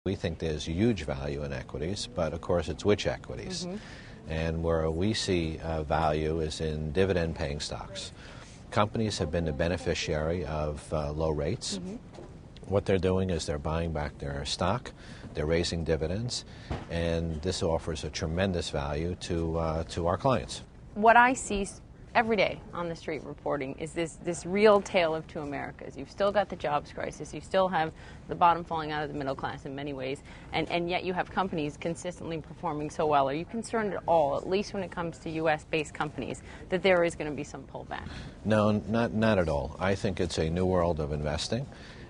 We think there's huge value in equities, but of course it's which equities. And where we see value is in dividend-paying stocks. Companies have been the beneficiary of low rates. What they're doing is they're buying back their stock, they're raising dividends, and this offers a tremendous value to our clients. What I see every day on the street reporting is this real tale of two Americas. You've still got the jobs crisis, you still have the bottom falling out of the middle class in many ways, and yet you have companies consistently performing so well. Are you concerned at all, at least when it comes to U.S.-based companies, that there is going to be some pullback? No, not at all. I think it's a new world of investing,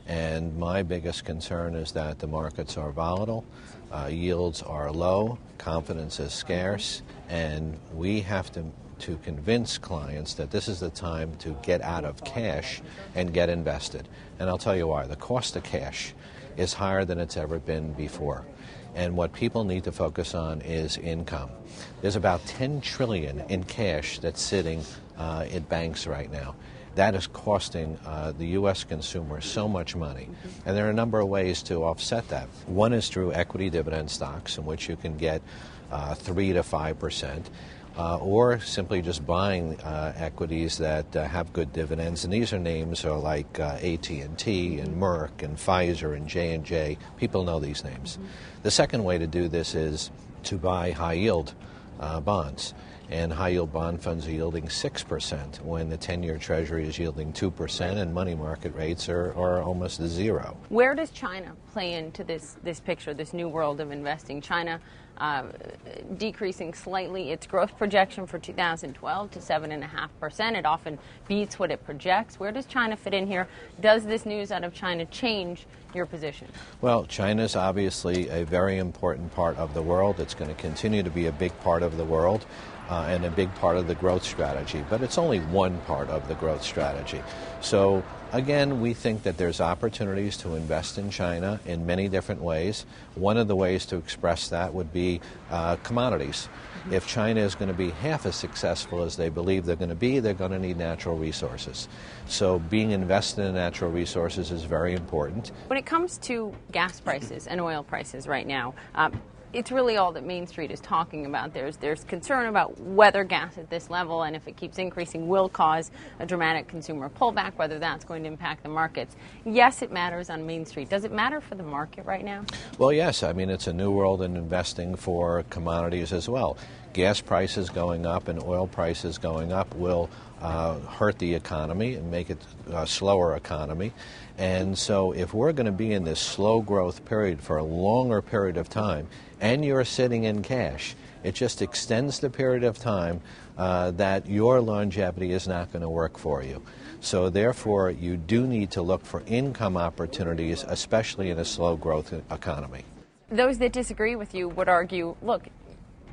and my biggest concern is that the markets are volatile, yields are low, confidence is scarce, and we have to convince clients that this is the time to get out of cash and get invested. And I'll tell you why. The cost of cash is higher than it's ever been before. And what people need to focus on is income. There's about $10 trillion in cash that's sitting in banks right now. That is costing the U.S. consumer so much money. And there are a number of ways to offset that. One is through equity dividend stocks, in which you can get 3 to 5%. Or simply just buying equities that have good dividends, and these are names like AT&T and Merck and Pfizer and J&J. People know these names. The second way to do this is to buy high-yield bonds, and high-yield bond funds are yielding 6% when the 10-year Treasury is yielding 2% and money market rates are almost zero. Where does China play into this picture, this new world of investing? China decreasing slightly its growth projection for 2012 to 7.5%. It often beats what it projects. Where does China fit in here? Does this news out of China change your position? Well, China's obviously a very important part of the world. It's going to continue to be a big part of the world and a big part of the growth strategy. But it's only one part of the growth strategy. So again, we think that there's opportunities to invest in China in many different ways. One of the ways to express that would be commodities. If China is going to be half as successful as they believe they're going to be, they're going to need natural resources. So being invested in natural resources is very important. When it comes to gas prices and oil prices right now, it's really all that Main Street is talking about. There's concern about whether gas at this level, and if it keeps increasing, will cause a dramatic consumer pullback, whether that's going to impact the markets. Yes, it matters on Main Street. Does it matter for the market right now? Well, yes. I mean, it's a new world in investing for commodities as well. Gas prices going up and oil prices going up will hurt the economy and make it a slower economy. And so if we're going to be in this slow growth period for a longer period of time, and you're sitting in cash, it just extends the period of time that your longevity is not going to work for you. So therefore, you do need to look for income opportunities, especially in a slow growth economy. Those that disagree with you would argue, look,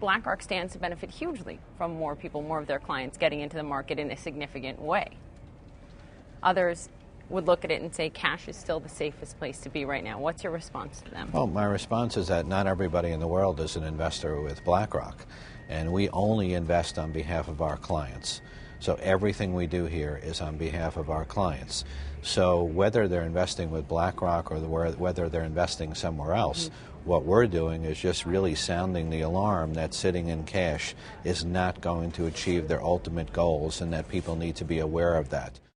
BlackRock stands to benefit hugely from more people, more of their clients getting into the market in a significant way. Others would look at it and say cash is still the safest place to be right now. What's your response to them? Well, my response is that not everybody in the world is an investor with BlackRock, and we only invest on behalf of our clients. So everything we do here is on behalf of our clients. So whether they're investing with BlackRock or whether they're investing somewhere else, what we're doing is just really sounding the alarm that sitting in cash is not going to achieve their ultimate goals, and that people need to be aware of that.